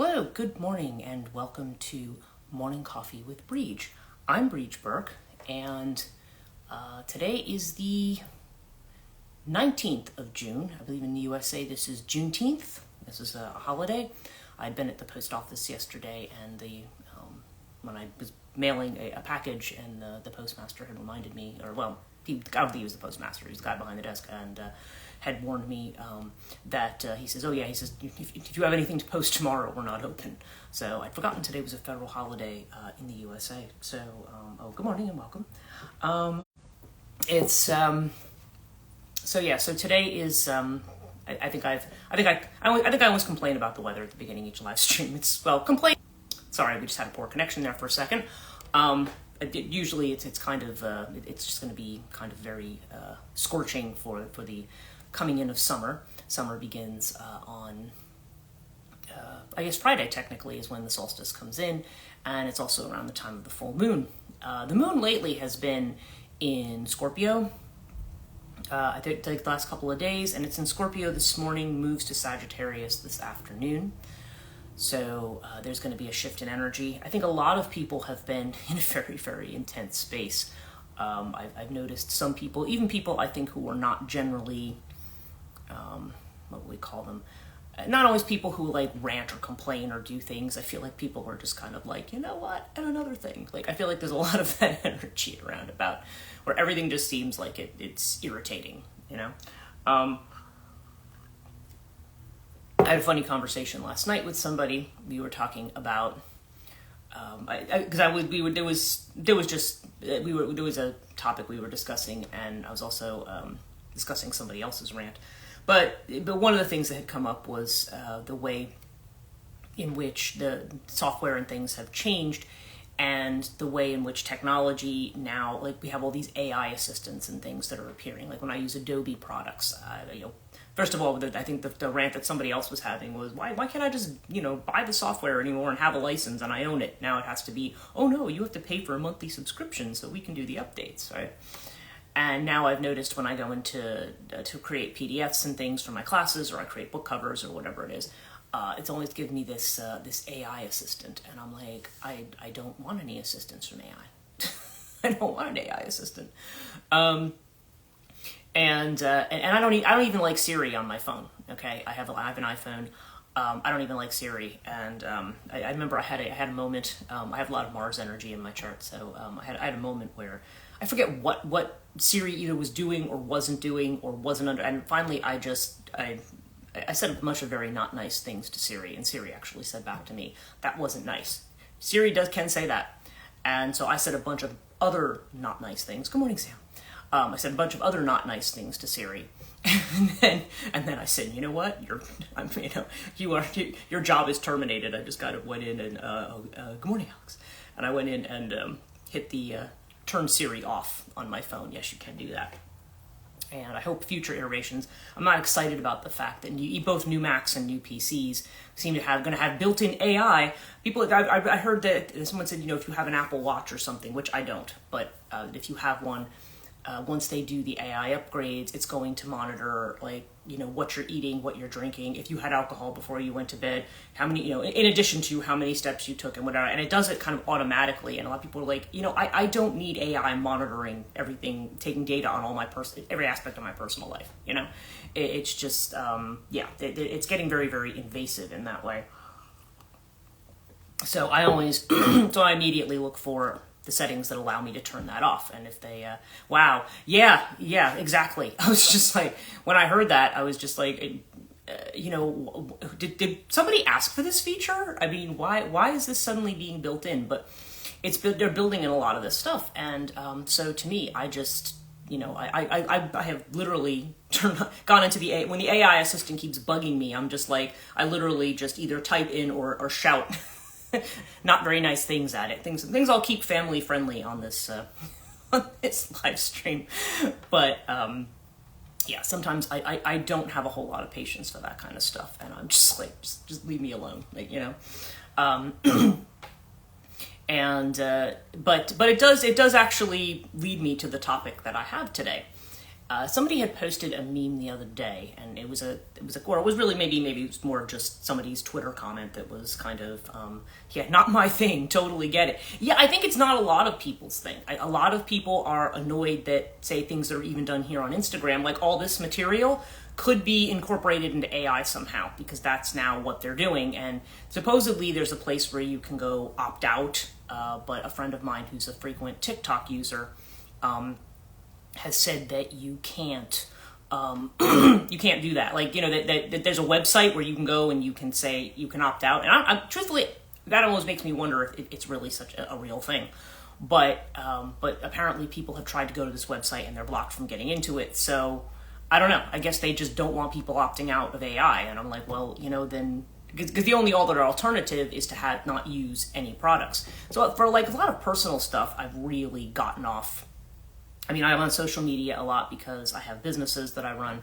Hello, good morning, and welcome to Morning Coffee with Brigid. I'm Brigid Burke, and today is the 19th of June. I believe in the USA this is Juneteenth. This is a holiday. I'd been at the post office yesterday, and when I was mailing a package, and the postmaster had reminded me, I don't think he was the postmaster, he was the guy behind the desk, and had warned me that he says, if you have anything to post tomorrow, we're not open. So I'd forgotten today was a federal holiday in the USA. So, good morning and welcome. So today is, I think I always complain about the weather at the beginning of each live stream. Sorry, we just had a poor connection there for a second. Usually it's kind of, it's just going to be kind of very scorching for the coming in of summer. Summer begins on, I guess Friday technically is when the solstice comes in, and it's also around the time of the full moon. The moon lately has been in Scorpio, I think the last couple of days, and it's in Scorpio this morning, moves to Sagittarius this afternoon. So there's going to be a shift in energy. I think a lot of people have been in a very, very intense space. I've noticed some people, even people I think who are not generally, what would we call them? Not always people who like rant or complain or do things. I feel like people who are just kind of like, you know what, and another thing. Like I feel like there's a lot of that energy around about where everything just seems like it's irritating, you know? I had a funny conversation last night with somebody. We were talking about there was a topic we were discussing, and I was also discussing somebody else's rant. But one of the things that had come up was the way in which the software and things have changed, and the way in which technology now, like we have all these AI assistants and things that are appearing. Like when I use Adobe products, first of all, I think the rant that somebody else was having was, why can't I just, buy the software anymore and have a license and I own it? Now it has to be, oh no, you have to pay for a monthly subscription so we can do the updates, right? And now I've noticed when I go into to create PDFs and things for my classes, or I create book covers or whatever it is, it's always given me this AI assistant, and I'm like, I don't want any assistance from AI. I don't want an AI assistant. And I don't even like Siri on my phone. Okay, I have an iPhone. I don't even like Siri, and I remember I had a moment. I have a lot of Mars energy in my chart, so I had a moment where I forget what Siri either was doing or wasn't doing or wasn't under. And finally, I said a bunch of very not nice things to Siri, and Siri actually said back to me, "That wasn't nice." Siri can say that, and so I said a bunch of other not nice things. Good morning, Sam. I said a bunch of other not nice things to Siri, and then I said, you know what, your job is terminated. I just went in and good morning, Alex, and I went in and hit the turn Siri off on my phone. Yes, you can do that, and I hope future iterations. I'm not excited about the fact that both new Macs and new PCs seem to going to have built-in AI. I heard that someone said, if you have an Apple Watch or something, which I don't, but if you have one. Once they do the AI upgrades, it's going to monitor, what you're eating, what you're drinking, if you had alcohol before you went to bed, how many, in addition to how many steps you took and whatever. And it does it kind of automatically. And a lot of people are like, I don't need AI monitoring everything, taking data on every aspect of my personal life. It's just, it's getting very, very invasive in that way. So I immediately look for the settings that allow me to turn that off. And if they, yeah, exactly. I was just like, when I heard that, I was just like, did somebody ask for this feature? I mean, why is this suddenly being built in? But they're building in a lot of this stuff. And so to me, I just, I have literally gone into when the AI assistant keeps bugging me, I'm just like, I literally just either type in or shout not very nice things at it. Things I'll keep family friendly on this live stream. But sometimes I don't have a whole lot of patience for that kind of stuff, and I'm just like, just leave me alone, and but it does actually lead me to the topic that I have today. Somebody had posted a meme the other day, and it was or it was really maybe it was more just somebody's Twitter comment that was kind of, yeah, not my thing, totally get it. Yeah, I think it's not a lot of people's thing. A lot of people are annoyed that, say, things that are even done here on Instagram, like all this material, could be incorporated into AI somehow, because that's now what they're doing. And supposedly there's a place where you can go opt out, but a friend of mine who's a frequent TikTok user has said that you can't you can't do that. Like, that there's a website where you can go and you can say you can opt out. And I'm truthfully, that almost makes me wonder if it's really such a real thing. But apparently people have tried to go to this website and they're blocked from getting into it. So I don't know. I guess they just don't want people opting out of AI. And I'm like, well, then, because the only other alternative is to not use any products. So for like a lot of personal stuff, I've really gotten off. I mean, I'm on social media a lot because I have businesses that I run,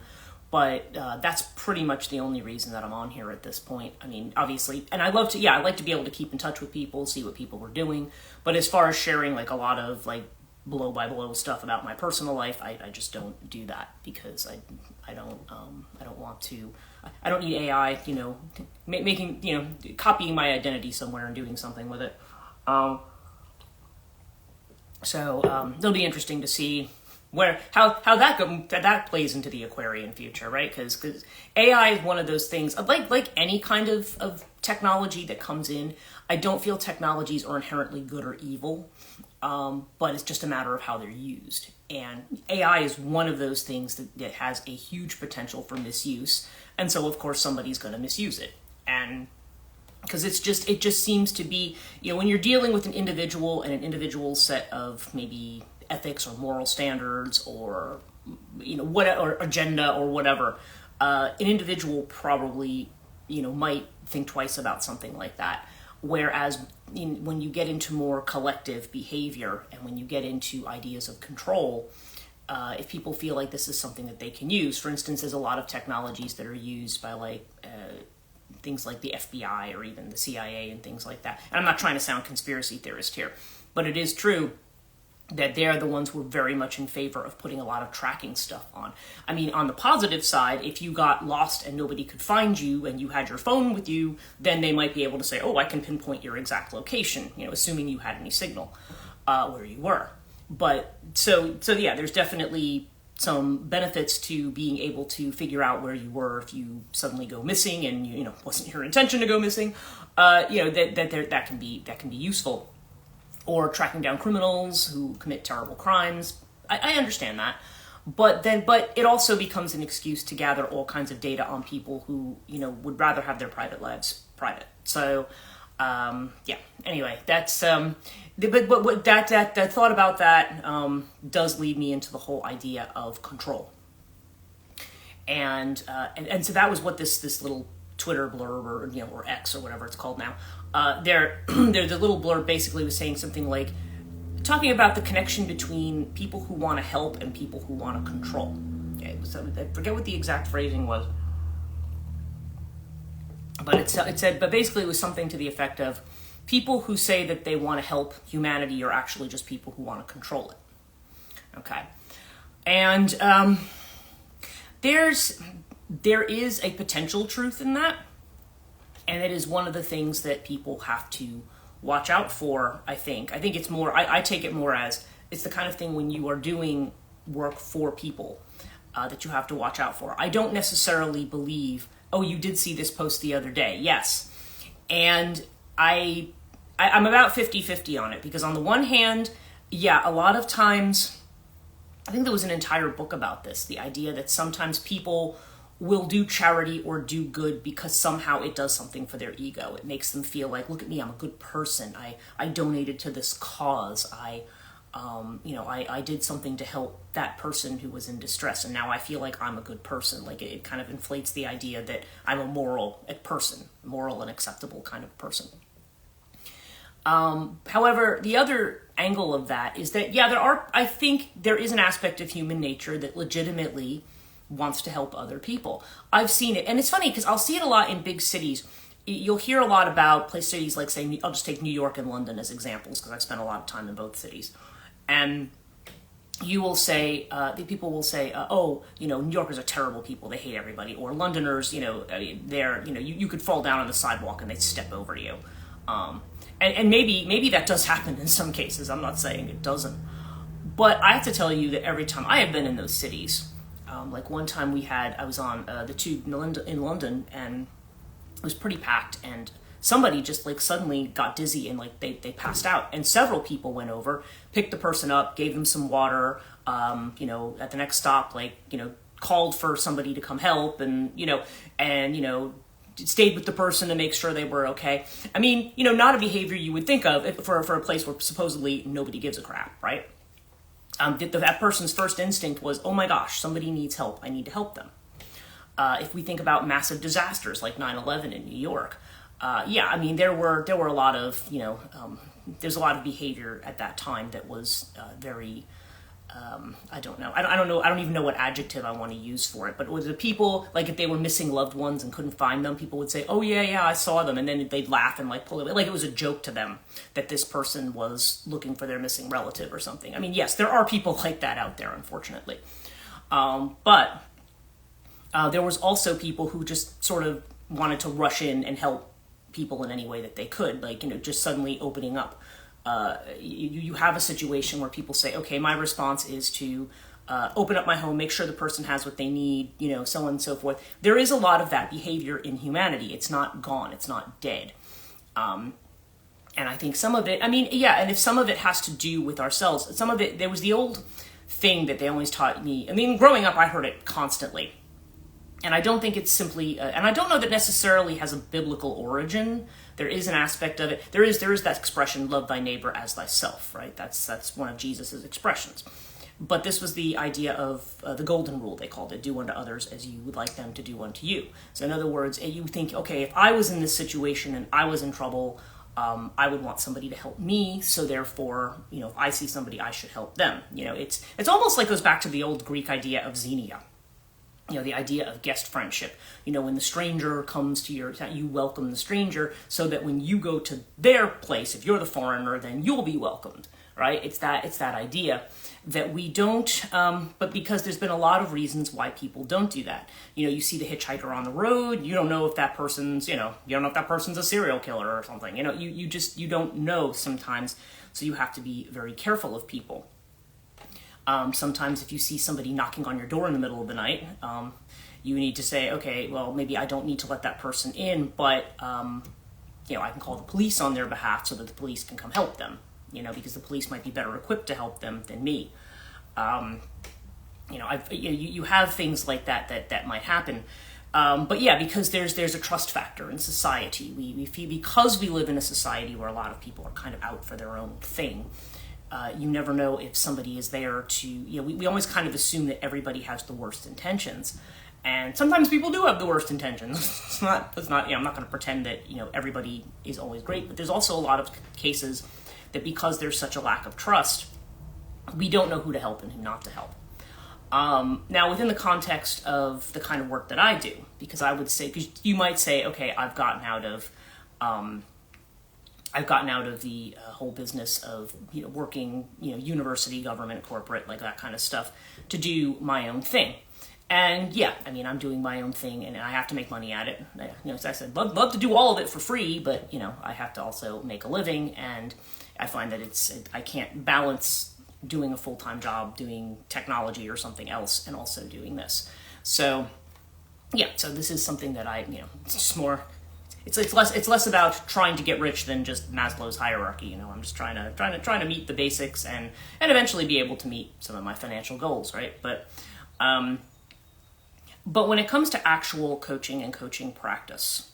but that's pretty much the only reason that I'm on here at this point. I mean, obviously, and I like to be able to keep in touch with people, see what people were doing. But as far as sharing like a lot of like blow by blow stuff about my personal life, I just don't do that, because I don't want to. I don't need AI, making copying my identity somewhere and doing something with it. So it'll be interesting to see how that plays into the Aquarian future, right? Because AI is one of those things, like any kind of technology that comes in. I don't feel technologies are inherently good or evil, but it's just a matter of how they're used. And AI is one of those things that has a huge potential for misuse, and so of course somebody's going to misuse it. And because it just seems to be, when you're dealing with an individual and an individual set of maybe ethics or moral standards or or agenda or whatever, an individual probably might think twice about something like that. Whereas when you get into more collective behavior and when you get into ideas of control, if people feel like this is something that they can use, for instance, there's a lot of technologies that are used by things like the FBI or even the CIA and things like that. And I'm not trying to sound conspiracy theorist here, but it is true that they're the ones who are very much in favor of putting a lot of tracking stuff on. I mean, on the positive side, if you got lost and nobody could find you and you had your phone with you, then they might be able to say, oh, I can pinpoint your exact location, assuming you had any signal where you were. But so yeah, there's definitely some benefits to being able to figure out where you were if you suddenly go missing and wasn't your intention to go missing. That can be useful. Or tracking down criminals who commit terrible crimes. I understand that, but it also becomes an excuse to gather all kinds of data on people who would rather have their private lives private. So yeah. Anyway, that's but what that thought about that does lead me into the whole idea of control. And so that was what this little Twitter blurb or X or whatever it's called now. The little blurb basically was saying something like, talking about the connection between people who want to help and people who want to control. Okay, I forget what the exact phrasing was, but it said, but basically it was something to the effect of, people who say that they want to help humanity are actually just people who want to control it. Okay, and there is a potential truth in that. And it is one of the things that people have to watch out for, I think. I think it's more, I take it more as, it's the kind of thing when you are doing work for people that you have to watch out for. I don't necessarily believe, oh, you did see this post the other day. Yes. And I'm about 50-50 on it, because on the one hand, yeah, a lot of times, I think there was an entire book about this, the idea that sometimes people will do charity or do good because somehow it does something for their ego. It makes them feel like, look at me, I'm a good person. I donated to this cause. I did something to help that person who was in distress, and now I feel like I'm a good person. Like it kind of inflates the idea that I'm a moral and acceptable kind of person. However, the other angle of that is that, yeah, I think there is an aspect of human nature that legitimately wants to help other people. I've seen it, and it's funny because I'll see it a lot in big cities. You'll hear a lot about cities like, say, I'll just take New York and London as examples because I've spent a lot of time in both cities. And you will say, the people will say, oh, New Yorkers are terrible people. They hate everybody. Or Londoners, they're, you could fall down on the sidewalk and they'd step over you. And maybe that does happen in some cases. I'm not saying it doesn't. But I have to tell you that every time I have been in those cities, like one time I was on the tube in London, and it was pretty packed, and somebody just like suddenly got dizzy and like they passed out, and several people went over, picked the person up, gave them some water, at the next stop, called for somebody to come help, and stayed with the person to make sure they were okay. I mean, not a behavior you would think of for a place where supposedly nobody gives a crap, right? That person's first instinct was, oh my gosh, somebody needs help, I need to help them. If we think about massive disasters like 9/11 in New York, there were a lot of, there's a lot of behavior at that time that was very, I don't know. I don't even know what adjective I want to use for it. But with the people, like if they were missing loved ones and couldn't find them, people would say, "Oh yeah, I saw them," and then they'd laugh and like pull it, like it was a joke to them that this person was looking for their missing relative or something. I mean, yes, there are people like that out there, unfortunately. But there was also people who just sort of wanted to rush in and help people in any way that they could, like just suddenly opening up. You have a situation where people say, okay, my response is to open up my home, make sure the person has what they need, so on and so forth. There is a lot of that behavior in humanity. It's not gone. It's not dead. And I think some of it, and if some of it has to do with ourselves, some of it, there was the old thing that they always taught me. I mean, growing up, I heard it constantly. And I don't think it's simply, and I don't know that necessarily has a biblical origin. There is an aspect of it. There is that expression, love thy neighbor as thyself, right? That's one of Jesus's expressions. But this was the idea of the golden rule, they called it, do unto others as you would like them to do unto you. So in other words, you think, okay, if I was in this situation and I was in trouble, I would want somebody to help me. So therefore, if I see somebody, I should help them. It's almost like goes back to the old Greek idea of xenia. The idea of guest friendship. When the stranger comes to your town, you welcome the stranger so that when you go to their place, if you're the foreigner, then you'll be welcomed, right? It's that idea that we don't, but because there's been a lot of reasons why people don't do that. You see the hitchhiker on the road, you don't know if that person's, you don't know if that person's a serial killer or something. You don't know sometimes, so you have to be very careful of people. Sometimes if you see somebody knocking on your door in the middle of the night, you need to say, okay, well, maybe I don't need to let that person in, but, I can call the police on their behalf so that the police can come help them, because the police might be better equipped to help them than me. You have things like that might happen. But yeah, because there's a trust factor in society. We feel, because we live in a society where a lot of people are kind of out for their own thing, you never know if somebody is there to, we always kind of assume that everybody has the worst intentions. And sometimes people do have the worst intentions. It's not, I'm not going to pretend that, everybody is always great, but there's also a lot of cases that because there's such a lack of trust, we don't know who to help and who not to help. Now, within the context of the kind of work that I do, because I would say, because you might say, okay, I've gotten out of the whole business of working, university, government, corporate, like that kind of stuff, to do my own thing. And yeah, I'm doing my own thing, and I have to make money at it. As I said, love to do all of it for free, but I have to also make a living, and I find that I can't balance doing a full-time job, doing technology or something else, and also doing this. So yeah, so this is something that it's just more. It's less about trying to get rich than just Maslow's hierarchy. I'm just trying to meet the basics and eventually be able to meet some of my financial goals, right? But when it comes to actual coaching and coaching practice,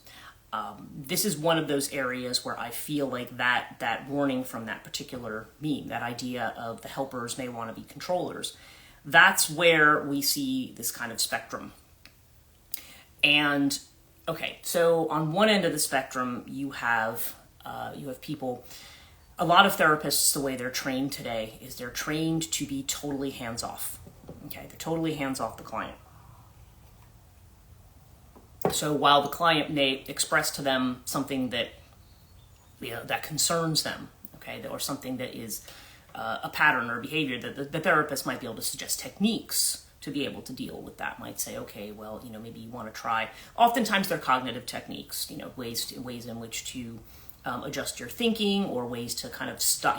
this is one of those areas where I feel like that warning from that particular meme, that idea of the helpers may want to be controllers, that's where we see this kind of spectrum. And okay, so on one end of the spectrum, you have people. A lot of therapists, the way they're trained today is they're trained to be totally hands-off. Okay, they're totally hands-off the client. So while the client may express to them something that that concerns them, okay, or something that is a pattern or behavior, that the therapist might be able to suggest techniques to be able to deal with that. Might say, okay, well, maybe you want to try. Oftentimes they're cognitive techniques, ways in which to adjust your thinking, or ways to kind of stop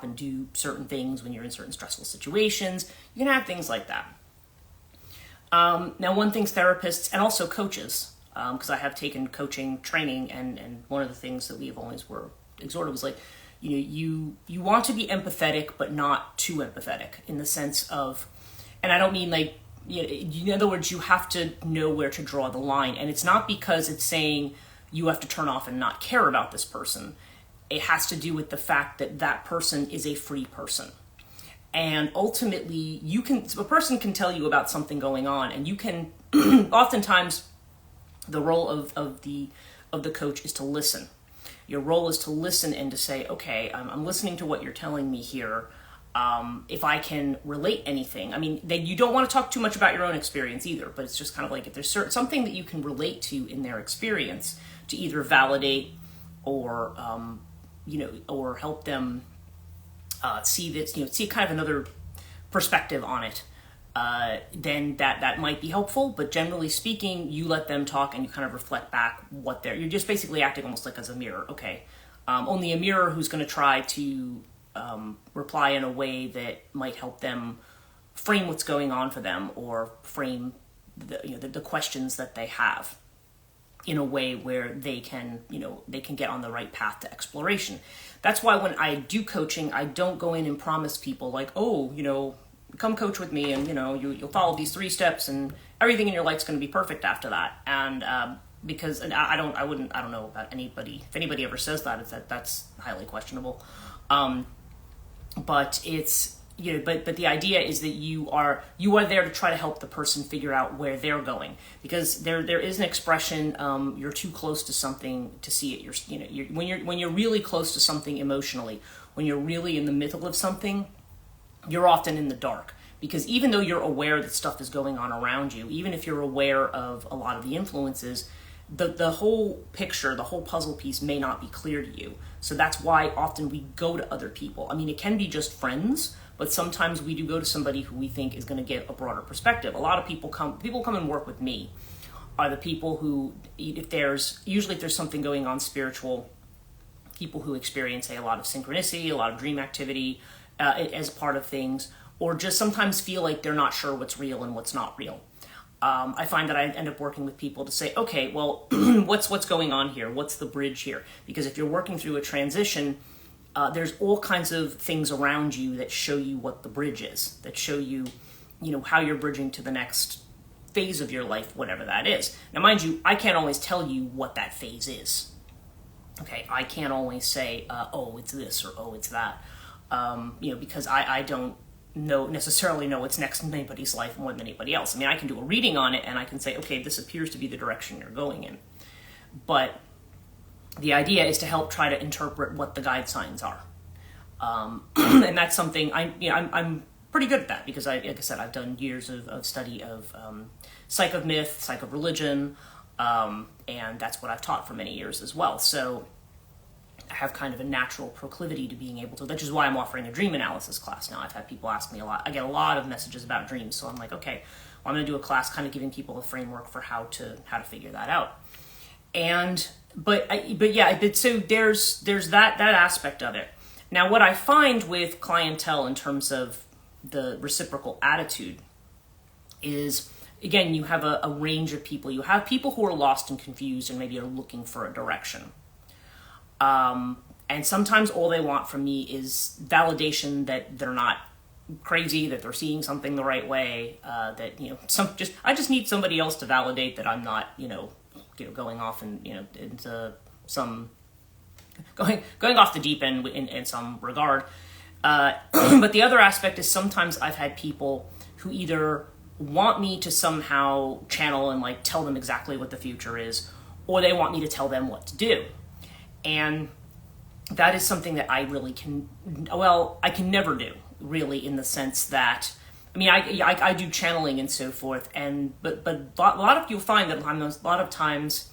and do certain things when you're in certain stressful situations. You can have things like that. Now, one thing's therapists and also coaches, because I have taken coaching training, and one of the things that we've always were exhorted was like, you want to be empathetic, but not too empathetic, in the sense of, and I don't mean like, in other words, you have to know where to draw the line. And it's not because it's saying you have to turn off and not care about this person. It has to do with the fact that that person is a free person. And ultimately, a person can tell you about something going on, and you can, oftentimes, the role of the coach is to listen. Your role is to listen and to say, okay, I'm listening to what you're telling me here. If I can relate anything, then you don't want to talk too much about your own experience either, but it's just kind of like, if there's something that you can relate to in their experience, to either validate or, or help them see this, see kind of another perspective on it, then that might be helpful. But generally speaking, you let them talk and you kind of reflect back you're just basically acting almost like as a mirror. Okay. Only a mirror who's going to try to reply in a way that might help them frame what's going on for them, or frame the questions that they have in a way where they can get on the right path to exploration. That's why when I do coaching, I don't go in and promise people like, oh, come coach with me, and you'll follow these 3 steps and everything in your life's going to be perfect after that. And because I don't know about anybody, if anybody ever says that, that's highly questionable. But it's, but the idea is that you are there to try to help the person figure out where they're going, because there is an expression, you're too close to something to see it. When you're really close to something emotionally, when you're really in the middle of something, you're often in the dark, because even though you're aware that stuff is going on around you, even if you're aware of a lot of the influences, the whole picture, the whole puzzle piece may not be clear to you. So that's why often we go to other people. It can be just friends, but sometimes we do go to somebody who we think is going to get a broader perspective. A lot of people come and work with me are the people who, if there's something going on spiritual, people who experience a lot of synchronicity, a lot of dream activity as part of things, or just sometimes feel like they're not sure what's real and what's not real. I find that I end up working with people to say, okay, well, what's going on here? What's the bridge here? Because if you're working through a transition, there's all kinds of things around you that show you what the bridge is, that show you, how you're bridging to the next phase of your life, whatever that is. Now, mind you, I can't always tell you what that phase is. Okay, I can't always say, oh, it's this, or oh, it's that, because I don't necessarily know what's next in anybody's life more than anybody else. I can do a reading on it and I can say, okay, this appears to be the direction you're going in. But the idea is to help try to interpret what the guide signs are. And that's something I'm pretty good at that, because like I said, I've done years of study of psych of myth, psych of religion, and that's what I've taught for many years as well. So I have kind of a natural proclivity to being able to, which is why I'm offering a dream analysis class now. I've had people ask me a lot. I get a lot of messages about dreams, so I'm like, okay, well, I'm going to do a class kind of giving people a framework for how to figure that out. So there's that aspect of it. Now, what I find with clientele in terms of the reciprocal attitude is, again, you have a range of people. You have people who are lost and confused and maybe are looking for a direction. And sometimes all they want from me is validation that they're not crazy, that they're seeing something the right way, that, I just need somebody else to validate that I'm not, going off and, into some, going off the deep end in some regard. But the other aspect is sometimes I've had people who either want me to somehow channel and like tell them exactly what the future is, or they want me to tell them what to do. And that is something that I really I can never do, really, in the sense that, I do channeling and so forth, but a lot of you'll find that a lot of times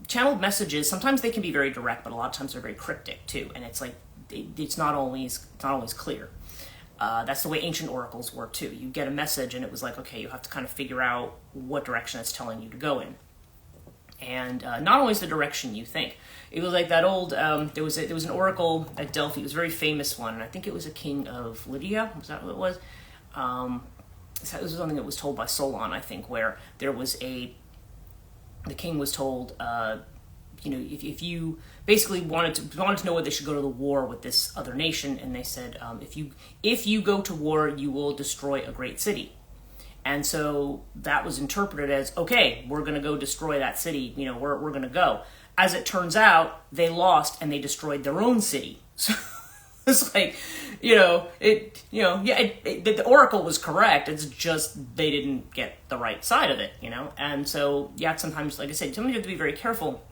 channeled messages, sometimes they can be very direct, but a lot of times they're very cryptic too. And it's like, it's not always clear. That's the way ancient oracles were too. You get a message and it was like, okay, you have to kind of figure out what direction it's telling you to go in. And not always the direction you think. It was like that old, there was an oracle at Delphi. It was a very famous one. And I think it was a king of Lydia. Was that what it was? It was something that was told by Solon, I think, where there was the king was told, if you basically wanted to know whether they should go to the war with this other nation, and they said, if you go to war, you will destroy a great city. And so that was interpreted as, okay, we're going to go destroy that city. We're going to go. As it turns out, they lost and they destroyed their own city. So it's like, the oracle was correct. It's just they didn't get the right side of it, And so, sometimes, like I said, sometimes you have to be very careful,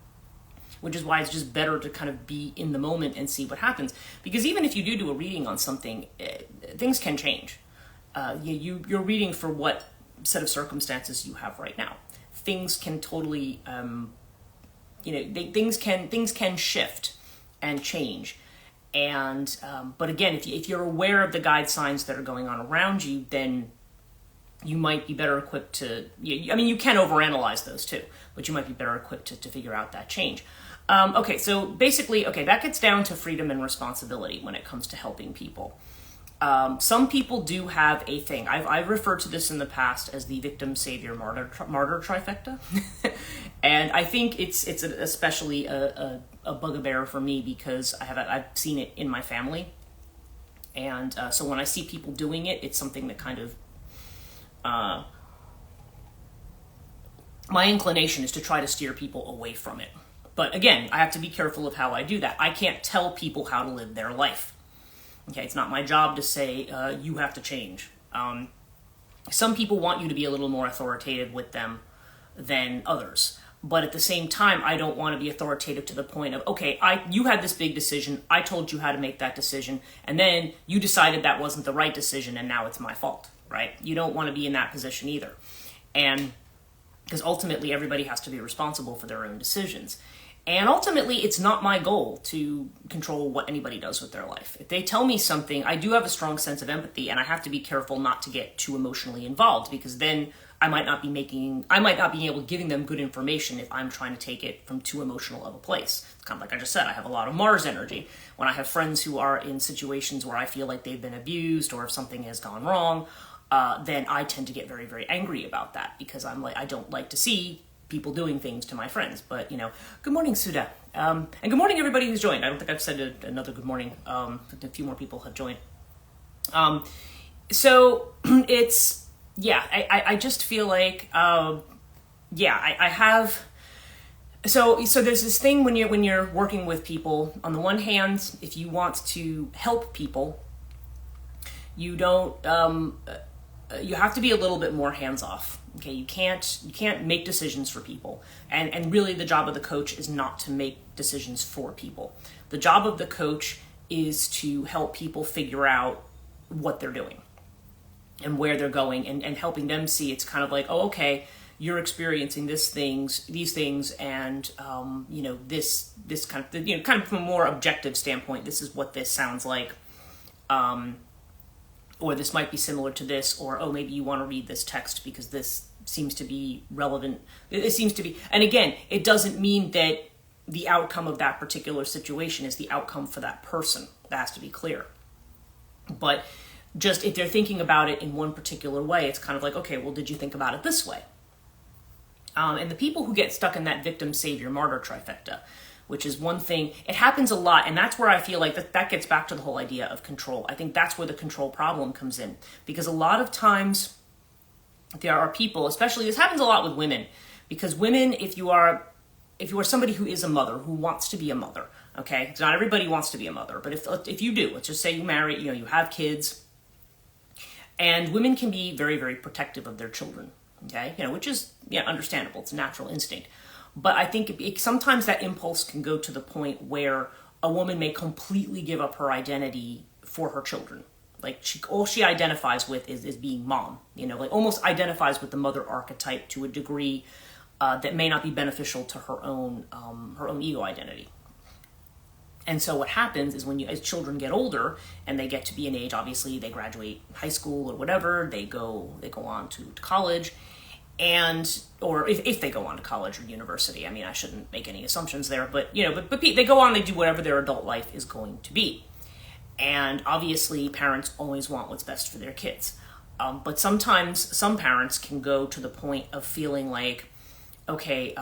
which is why it's just better to kind of be in the moment and see what happens. Because even if you do a reading on something, things can change. You're reading for what set of circumstances you have right now. Things can totally, things can shift and change. And but again, if you're aware of the guide signs that are going on around you, then you might be better equipped to. You can overanalyze those too, but you might be better equipped to figure out that change. Okay, so basically, that gets down to freedom and responsibility when it comes to helping people. Some people do have a thing. I've referred to this in the past as the victim, savior, martyr trifecta. And I think it's especially a bugbear for me because I've seen it in my family. And so when I see people doing it, it's something that kind of... my inclination is to try to steer people away from it. But again, I have to be careful of how I do that. I can't tell people how to live their life. Okay, it's not my job to say, you have to change. Some people want you to be a little more authoritative with them than others. But at the same time, I don't want to be authoritative to the point of, okay, you had this big decision, I told you how to make that decision, and then you decided that wasn't the right decision, and now it's my fault, right? You don't want to be in that position either. And because ultimately, everybody has to be responsible for their own decisions. And ultimately, it's not my goal to control what anybody does with their life. If they tell me something, I do have a strong sense of empathy, and I have to be careful not to get too emotionally involved, because then I might not be able to giving them good information if I'm trying to take it from too emotional of a place. It's kind of like I just said, I have a lot of Mars energy. When I have friends who are in situations where I feel like they've been abused or if something has gone wrong, then I tend to get very, very angry about that, because I don't like to see people doing things to my friends. But, good morning, Suda. And good morning, everybody who's joined. I don't think I've said another good morning. A few more people have joined. So it's, I just feel like, I have, so there's this thing when you're working with people. On the one hand, if you want to help people, you don't, you have to be a little bit more hands-off. Okay, you can't make decisions for people. And really the job of the coach is not to make decisions for people. The job of the coach is to help people figure out what they're doing and where they're going, and helping them see. It's kind of like, oh, okay, you're experiencing these things, and this kind of, kind of from a more objective standpoint, this is what this sounds like. Or this might be similar to this, or, oh, maybe you want to read this text because this seems to be relevant. It seems to be, and again, it doesn't mean that the outcome of that particular situation is the outcome for that person. That has to be clear. But just if they're thinking about it in one particular way, it's kind of like, okay, well, did you think about it this way? And the people who get stuck in that victim, savior, martyr trifecta, which is one thing, it happens a lot, and that's where I feel like that gets back to the whole idea of control. I think that's where the control problem comes in, because a lot of times there are people, especially this happens a lot with women, because women, if you are somebody who is a mother, who wants to be a mother, okay, not everybody wants to be a mother, but if you do, let's just say you marry, you have kids, and women can be very, very protective of their children, okay, which is understandable. It's a natural instinct. But I think sometimes that impulse can go to the point where a woman may completely give up her identity for her children. Like all she identifies with is being mom, like almost identifies with the mother archetype to a degree that may not be beneficial to her own ego identity. And so what happens is as children get older and they get to be an age, obviously they graduate high school or whatever, they go on to college, or if they go on to college or university. I mean, I shouldn't make any assumptions there, but they go on, they do whatever their adult life is going to be. And obviously parents always want what's best for their kids. But sometimes some parents can go to the point of feeling like, okay,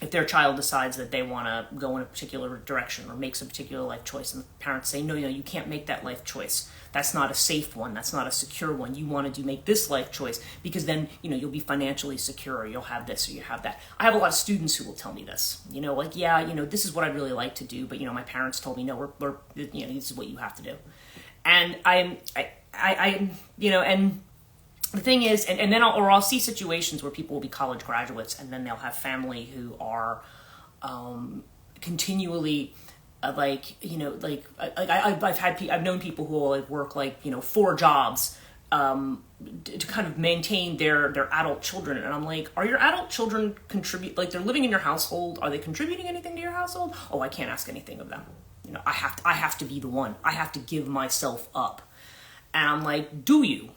if their child decides that they want to go in a particular direction or makes a particular life choice, and the parents say, no, you can't make that life choice. That's not a safe one. That's not a secure one. You want to make this life choice because then, you'll be financially secure, or you'll have this or you have that. I have a lot of students who will tell me this, this is what I'd really like to do, but, my parents told me, no, this is what you have to do. And and the thing is, and then I'll see situations where people will be college graduates and then they'll have family who are continually I've known people who will work 4 jobs to kind of maintain their adult children, and I'm like, are your adult children they're living in your household? Are they contributing anything to your household? Oh, I can't ask anything of them. I have to be the one. I have to give myself up. And I'm like, do you?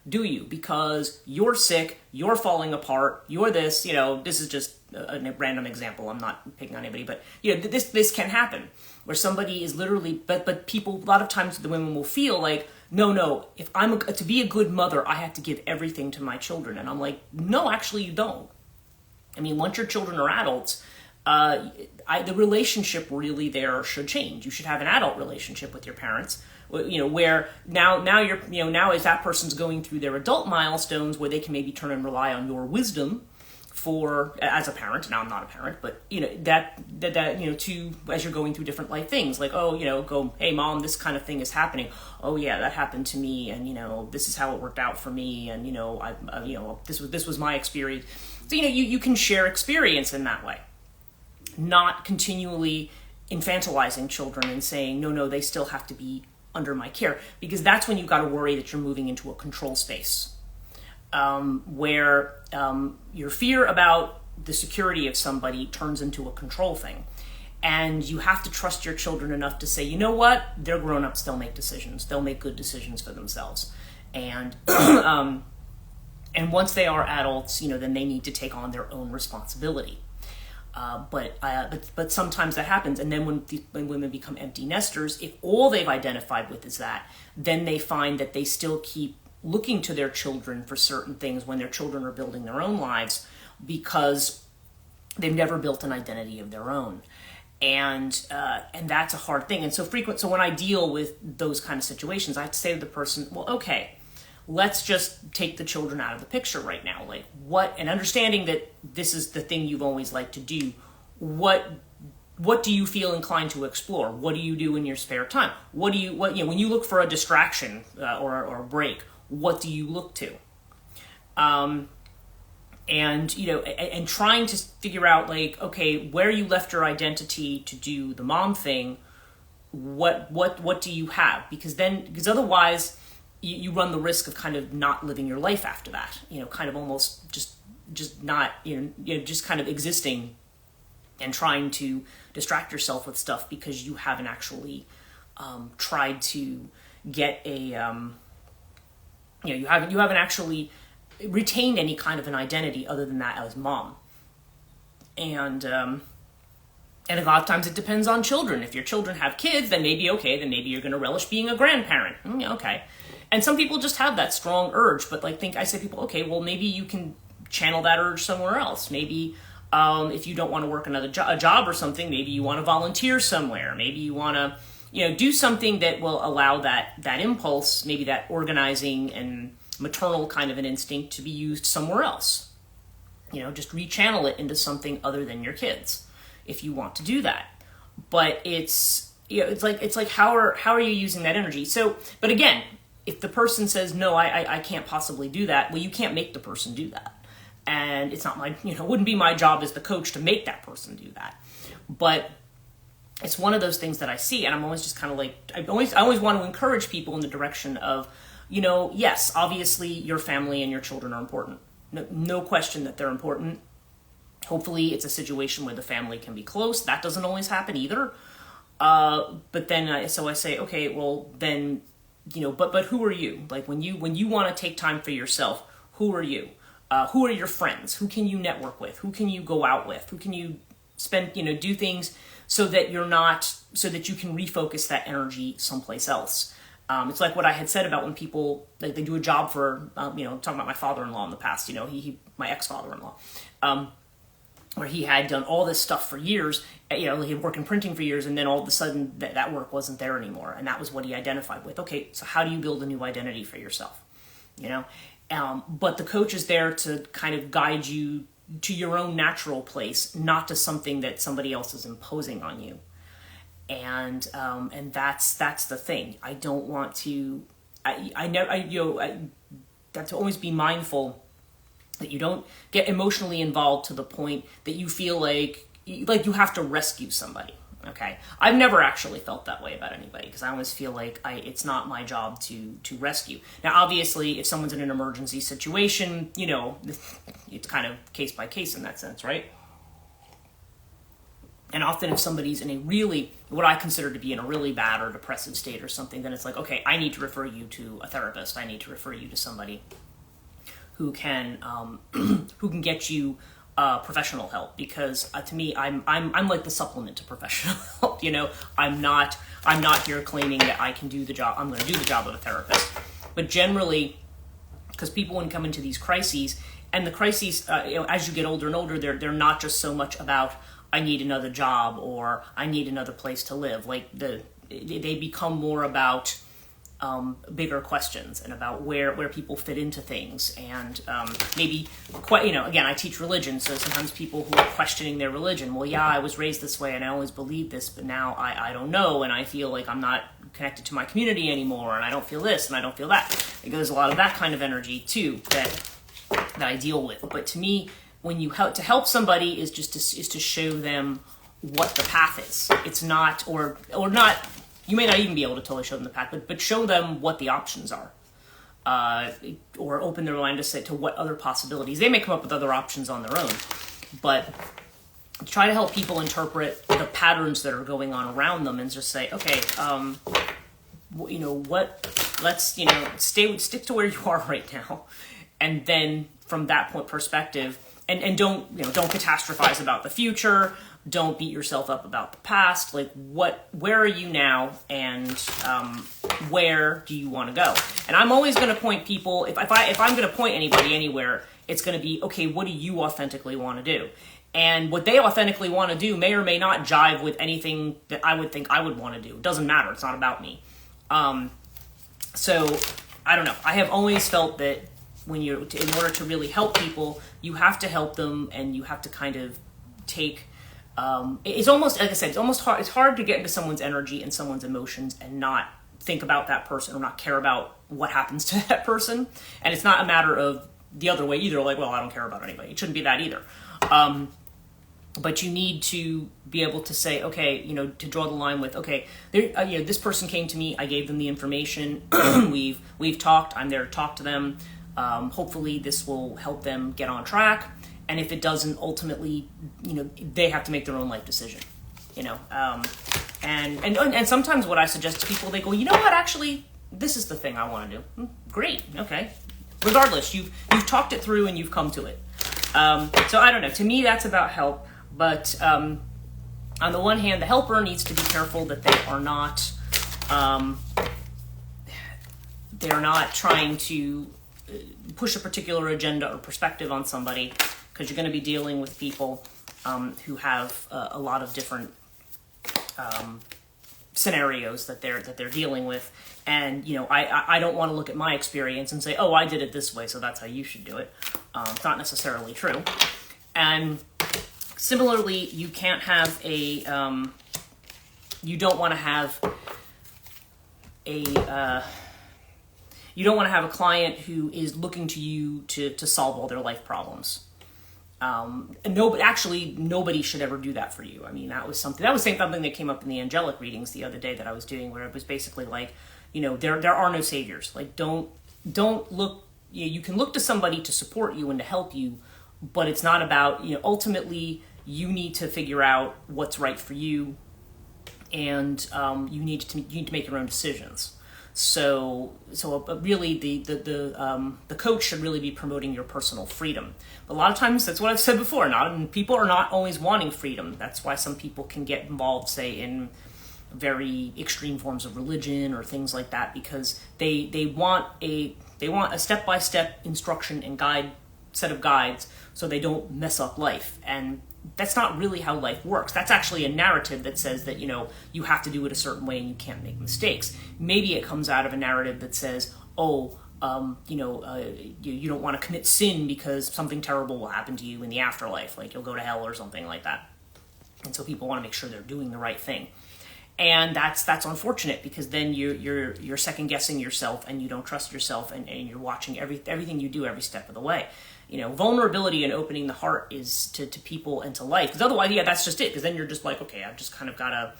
Because you're sick, you're falling apart, you're this, this is just a random example. I'm not picking on anybody, but this can happen where somebody is literally, but people, a lot of times the women will feel like, no, if to be a good mother, I have to give everything to my children. And I'm like, no, actually you don't. I mean, once your children are adults, the relationship really there should change. You should have an adult relationship with your parents, where now you're, now as that person's going through their adult milestones, where they can maybe turn and rely on your wisdom as a parent. Now I'm not a parent, but as you're going through different life things, like, hey mom, this kind of thing is happening. Oh yeah, that happened to me, and this is how it worked out for me, and this was my experience. So you can share experience in that way, not continually infantilizing children and saying, no, they still have to be under my care, because that's when you've got to worry that you're moving into a control space, where your fear about the security of somebody turns into a control thing. And you have to trust your children enough to say, you know what, they're grown-ups, they'll make decisions. They'll make good decisions for themselves. And and once they are adults, then they need to take on their own responsibility. But sometimes that happens, and then when women become empty nesters, if all they've identified with is that, then they find that they still keep looking to their children for certain things when their children are building their own lives, because they've never built an identity of their own, and that's a hard thing. And so when I deal with those kind of situations, I have to say to the person, well, okay, let's just take the children out of the picture right now. Like, and understanding that this is the thing you've always liked to do, what do you feel inclined to explore? What do you do in your spare time? When you look for a distraction or a break, what do you look to? And trying to figure out, like, okay, where you left your identity to do the mom thing, what do you have? Because otherwise you run the risk of kind of not living your life after that, kind of almost just not, just kind of existing and trying to distract yourself with stuff because you haven't actually tried to get you haven't actually retained any kind of an identity other than that as mom. And a lot of times it depends on children. If your children have kids, then maybe you're going to relish being a grandparent. Okay. And some people just have that strong urge, but I say to people, okay, well, maybe you can channel that urge somewhere else. Maybe if you don't want to work a job or something, maybe you want to volunteer somewhere. Maybe you want to, do something that will allow that impulse, maybe that organizing and maternal kind of an instinct, to be used somewhere else. Just rechannel it into something other than your kids, if you want to do that. But it's like how are you using that energy? So, but again, if the person says, no, I can't possibly do that, well, you can't make the person do that. And it's not it wouldn't be my job as the coach to make that person do that. But it's one of those things that I see, and I'm always just kind of like, I always want to encourage people in the direction of, yes, obviously your family and your children are important. No question that they're important. Hopefully it's a situation where the family can be close. That doesn't always happen either. But then, so I say, okay, well then, but who are you? Like when you want to take time for yourself, who are you? Who are your friends? Who can you network with? Who can you go out with? Who can you spend, do things so that so that you can refocus that energy someplace else. It's like what I had said about when people, like they do a job for, talking about my father-in-law in the past, my ex-father-in-law, where he had done all this stuff for years, he had worked in printing for years, and then all of a sudden that work wasn't there anymore. And that was what he identified with. Okay, so how do you build a new identity for yourself? But the coach is there to kind of guide you to your own natural place, not to something that somebody else is imposing on you. And that's the thing. I don't want to. I have to always be mindful that you don't get emotionally involved to the point that you feel like you have to rescue somebody. Okay, I've never actually felt that way about anybody, because I always feel like it's not my job to rescue. Now, obviously, if someone's in an emergency situation, it's kind of case by case in that sense, right? And often if somebody's in what I consider to be in a really bad or depressive state or something, then it's like, okay, I need to refer you to a therapist. I need to refer you to somebody who can get you professional help, because to me, I'm like the supplement to professional help. I'm not here claiming that I can do the job. I'm going to do the job of a therapist, but generally, because people when come into these crises, and the crises, as you get older and older, they're not just so much about I need another job or I need another place to live. Like they become more about bigger questions and about where people fit into things, and maybe quite, again, I teach religion, so sometimes people who are questioning their religion, well, yeah, I was raised this way and I always believed this, but now I don't know, and I feel like I'm not connected to my community anymore, and I don't feel this and I don't feel that. There's a lot of that kind of energy too that I deal with. But to me, when you help somebody is to show them what the path is. It's not or not. You may not even be able to totally show them the path, but show them what the options are, or open their mind to what other possibilities. They may come up with other options on their own, but try to help people interpret the patterns that are going on around them, and just say, okay, let's stick to where you are right now, and then from that point perspective, and don't catastrophize about the future. Don't beat yourself up about the past. Like, where are you now, and where do you want to go? And I'm always going to point people, if I'm going to point anybody anywhere, it's going to be, okay, what do you authentically want to do? And what they authentically want to do may or may not jive with anything that I would think I would want to do. It doesn't matter. It's not about me. So, I don't know. I have always felt that in order to really help people, you have to help them, and you have to kind of take... it's almost, like I said, it's hard to get into someone's energy and someone's emotions and not think about that person or not care about what happens to that person. And it's not a matter of the other way either, like, well, I don't care about anybody. It shouldn't be that either. But you need to be able to say, okay, to draw the line with, okay, this person came to me, I gave them the information, we've talked, I'm there to talk to them. Hopefully this will help them get on track. And if it doesn't, ultimately, they have to make their own life decision, and sometimes what I suggest to people, they go, you know what, actually, this is the thing I want to do. Great. Okay. Regardless, you've talked it through and you've come to it. So I don't know, to me, that's about help. But, on the one hand, the helper needs to be careful that they are not trying to push a particular agenda or perspective on somebody, because you're going to be dealing with people who have a lot of different scenarios that they're dealing with, and I don't want to look at my experience and say, oh, I did it this way, so that's how you should do it. It's not necessarily true. And similarly, you can't have you don't want to have a client who is looking to you to solve all their life problems. And nobody should ever do that for you. I mean, that was something that came up in the angelic readings the other day that I was doing, where it was basically like, there are no saviors. Like, don't look, you can look to somebody to support you and to help you, but it's not about, ultimately you need to figure out what's right for you. and you need to make your own decisions. So really, the coach should really be promoting your personal freedom. But a lot of times, that's what I've said before. People are not always wanting freedom. That's why some people can get involved, say, in very extreme forms of religion or things like that, because they want a step-by-step instruction and set of guides so they don't mess up life. And that's not really how life works. That's actually a narrative that says that, you have to do it a certain way and you can't make mistakes. Maybe it comes out of a narrative that says, you don't want to commit sin because something terrible will happen to you in the afterlife, like you'll go to hell or something like that. And so people want to make sure they're doing the right thing. And that's unfortunate, because then you're second guessing yourself, and you don't trust yourself, and you're watching everything you do every step of the way. Vulnerability and opening the heart is to people and to life. Because otherwise, that's just it. Because then you're just like, okay, I've just kind of got to,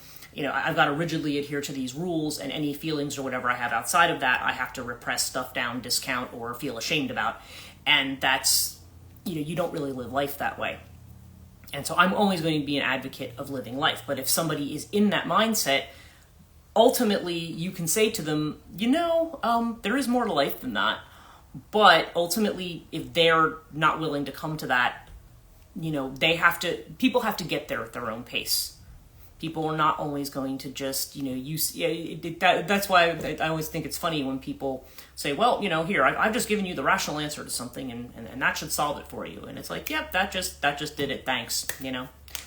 I've got to rigidly adhere to these rules, and any feelings or whatever I have outside of that, I have to repress, stuff down, discount, or feel ashamed about. And that's, you don't really live life that way. And so I'm always going to be an advocate of living life. But if somebody is in that mindset, ultimately you can say to them, there is more to life than that. But ultimately, if they're not willing to come to that, people have to get there at their own pace. People are not always going to just, that's why I always think it's funny when people say, well, here, I've just given you the rational answer to something, and that should solve it for you. And it's like, yep, that just did it, thanks,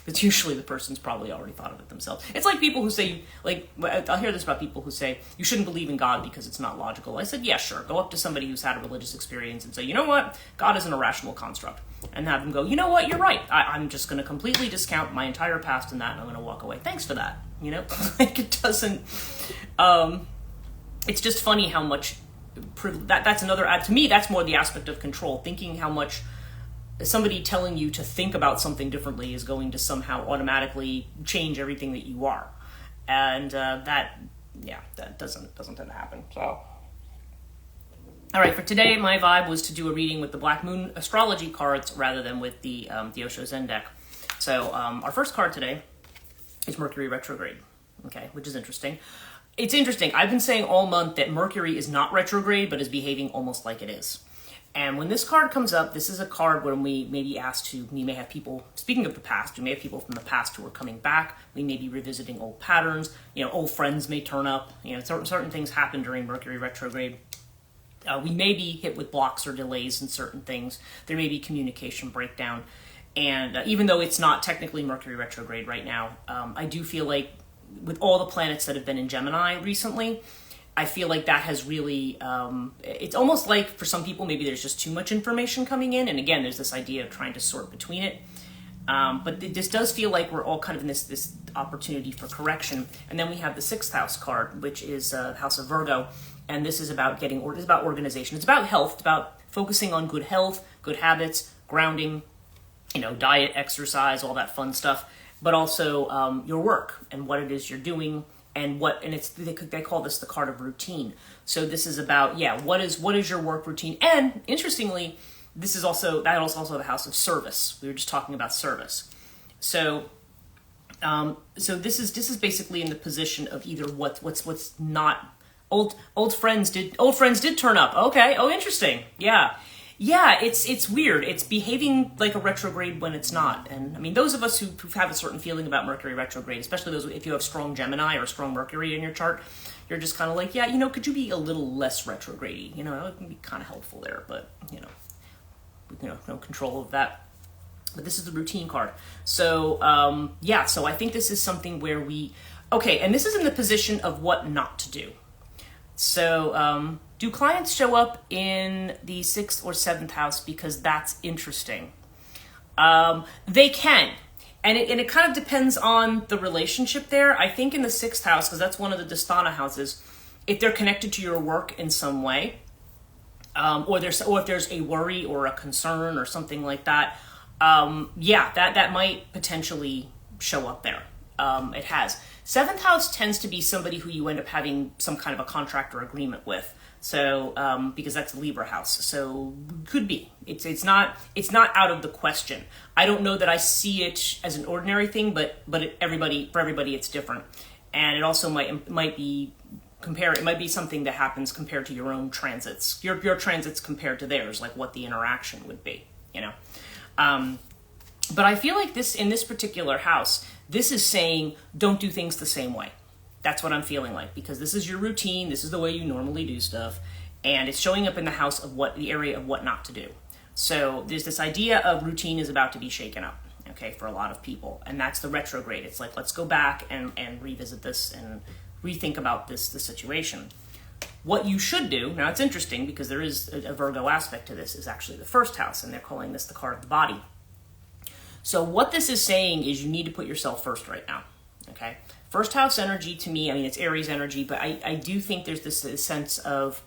But usually the person's probably already thought of it themselves. It's like people who say, I'll hear this about people who say, you shouldn't believe in God because it's not logical. I said, yeah, sure. Go up to somebody who's had a religious experience and say, you know what? God is an irrational construct. And have them go, you know what? You're right. I'm just going to completely discount my entire past in that, and I'm going to walk away. Thanks for that. It doesn't, it's just funny how much, that's another, to me, that's more the aspect of control, thinking how much somebody telling you to think about something differently is going to somehow automatically change everything that you are. And that doesn't tend to happen. So, all right, for today, my vibe was to do a reading with the Black Moon astrology cards rather than with the Osho Zen deck. So our first card today is Mercury retrograde, okay, which is interesting. It's interesting. I've been saying all month that Mercury is not retrograde, but is behaving almost like it is. And when this card comes up, this is a card when we may be asked to, we may have people, speaking of the past, we may have people from the past who are coming back. We may be revisiting old patterns. Old friends may turn up. Certain things happen during Mercury retrograde. We may be hit with blocks or delays in certain things. There may be communication breakdown. And even though it's not technically Mercury retrograde right now, I do feel like with all the planets that have been in Gemini recently, I feel like that has really, it's almost like for some people, maybe there's just too much information coming in. And again, there's this idea of trying to sort between it. But this does feel like we're all kind of in this opportunity for correction. And then we have the 6th house card, which is House of Virgo. And this is about it's about organization. It's about health. It's about focusing on good health, good habits, grounding, diet, exercise, all that fun stuff. But also your work and what it is you're doing. And they call this the card of routine. So this is about, what is your work routine? And interestingly, this is also the house of service. We were just talking about service. So this is basically in the position of either what's not old friends did turn up. Okay. Oh, interesting. Yeah. It's weird. It's behaving like a retrograde when it's not. And I mean, those of us who have a certain feeling about Mercury retrograde, especially those if you have strong Gemini or strong Mercury in your chart, you're just kind of like, could you be a little less retrograde-y? It would be kind of helpful there, but no control of that. But this is the routine card. So so I think this is something where and this is in the position of what not to do. So do clients show up in the 6th or 7th house because that's interesting? They can. And it kind of depends on the relationship there. I think in the 6th house, because that's one of the Dhisthana houses, if they're connected to your work in some way, or if there's a worry or a concern or something like that, that might potentially show up there. It has. 7th house tends to be somebody who you end up having some kind of a contract or agreement with. So, because that's a Libra house. So could be. It's not out of the question. I don't know that I see it as an ordinary thing, but for everybody it's different. And it also might be it might be something that happens compared to your own transits, your transits compared to theirs, like what the interaction would be, you know. But I feel like in this particular house, this is saying don't do things the same way. That's what I'm feeling like, because this is your routine, this is the way you normally do stuff, and it's showing up in the house of the area of what not to do. So there's this idea of routine is about to be shaken up, okay, for a lot of people, and that's the retrograde. It's like, let's go back and revisit this and rethink about the situation. What you should do, now it's interesting because there is a Virgo aspect to this, is actually the first house, and they're calling this the card of the body. So what this is saying is you need to put yourself first right now, okay? First house energy to me, I mean, it's Aries energy, but I do think there's this sense of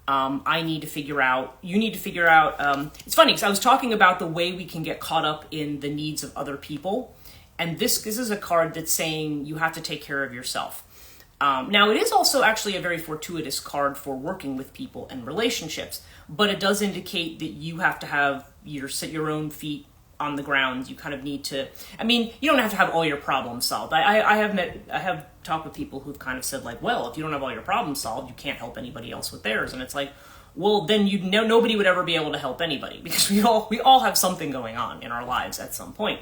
you need to figure out, it's funny because I was talking about the way we can get caught up in the needs of other people. And this is a card that's saying you have to take care of yourself. Now, it is also actually a very fortuitous card for working with people and relationships, but it does indicate that you have to have your own feet on the ground. You kind of need to, I mean, you don't have to have all your problems solved. I have talked with people who've kind of said like, well, if you don't have all your problems solved, you can't help anybody else with theirs. And it's like, well, then nobody would ever be able to help anybody, because we all have something going on in our lives at some point.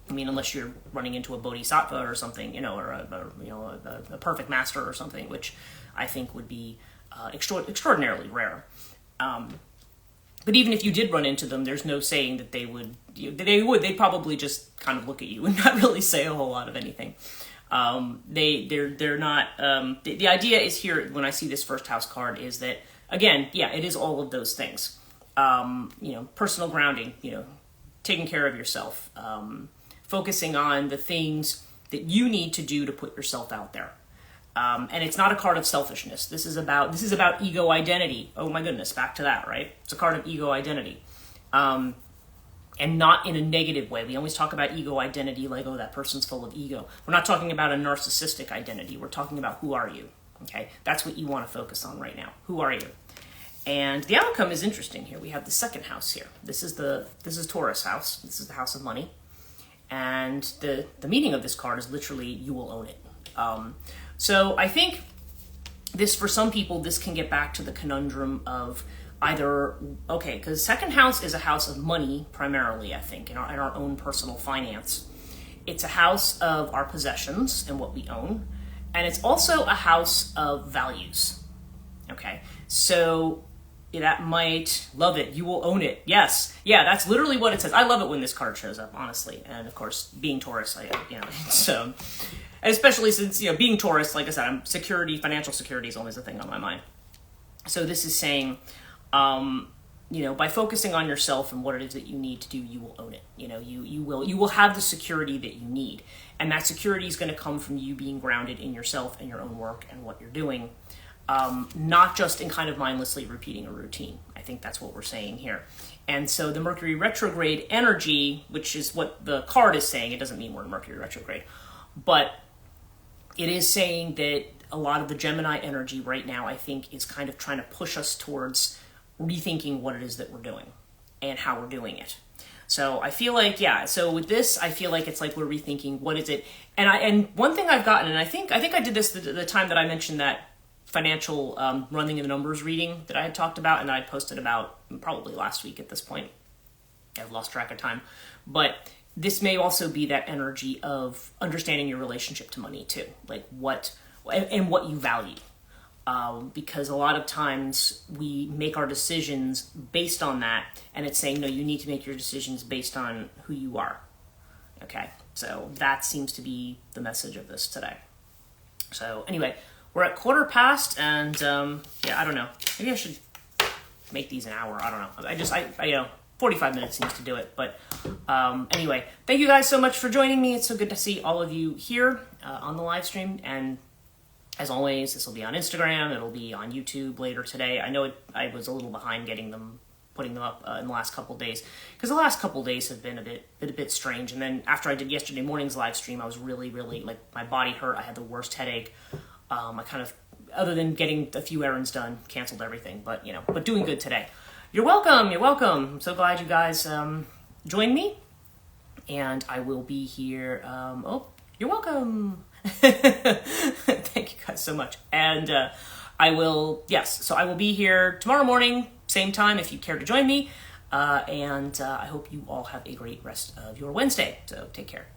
I mean, unless you're running into a bodhisattva or something, you know, or a perfect master or something, which I think would be extraordinarily rare. But even if you did run into them, there's no saying that they would. They'd probably just kind of look at you and not really say a whole lot of anything. They're not. The idea is here when I see this first house card is that, again, yeah, it is all of those things. Personal grounding. Taking care of yourself. Focusing on the things that you need to do to put yourself out there. And it's not a card of selfishness. This is about ego identity. Oh my goodness, back to that, right? It's a card of ego identity. And not in a negative way. We always talk about ego identity like, oh, that person's full of ego. We're not talking about a narcissistic identity. We're talking about who are you, okay? That's what you want to focus on right now. Who are you? And the outcome is interesting here. We have the second house here. This is Taurus house. This is the house of money. And the meaning of this card is literally, you will own it. So I think this, for some people, this can get back to the conundrum of either, okay, because second house is a house of money primarily, I think, in our own personal finance. It's a house of our possessions and what we own. And it's also a house of values, okay? So that might, love it, you will own it. Yes, yeah, that's literally what it says. I love it when this card shows up, honestly. And of course, being Taurus, it's and especially since, being Taurus, like I said, financial security is always a thing on my mind. So this is saying, by focusing on yourself and what it is that you need to do, you will own it. You will have the security that you need. And that security is going to come from you being grounded in yourself and your own work and what you're doing. Not just in kind of mindlessly repeating a routine. I think that's what we're saying here. And so the Mercury retrograde energy, which is what the card is saying, it doesn't mean we're in Mercury retrograde, but it is saying that a lot of the Gemini energy right now, I think, is kind of trying to push us towards rethinking what it is that we're doing and how we're doing it. So I feel like, so with this, I feel like it's like we're rethinking what is it. And one thing I've gotten, and I think I did this the time that I mentioned that financial running the numbers reading that I had talked about and that I posted about probably last week at this point. I've lost track of time. But this may also be that energy of understanding your relationship to money too, like what you value. Because a lot of times we make our decisions based on that, and it's saying, no, you need to make your decisions based on who you are. Okay, so that seems to be the message of this today. So anyway, we're at 1:15, and I don't know. Maybe I should make these an hour. I don't know. 45 minutes seems to do it. But anyway, thank you guys so much for joining me. It's so good to see all of you here on the live stream. And as always, this will be on Instagram. It'll be on YouTube later today. I know I was a little behind putting them up in the last couple days, because the last couple days have been a bit strange. And then after I did yesterday morning's live stream, I was really, really, like, my body hurt. I had the worst headache. I kind of, other than getting a few errands done, canceled everything, but doing good today. You're welcome. I'm so glad you guys joined me, and I will be here. You're welcome. Thank you guys so much. And I will be here tomorrow morning, same time, if you care to join me. And I hope you all have a great rest of your Wednesday. So take care.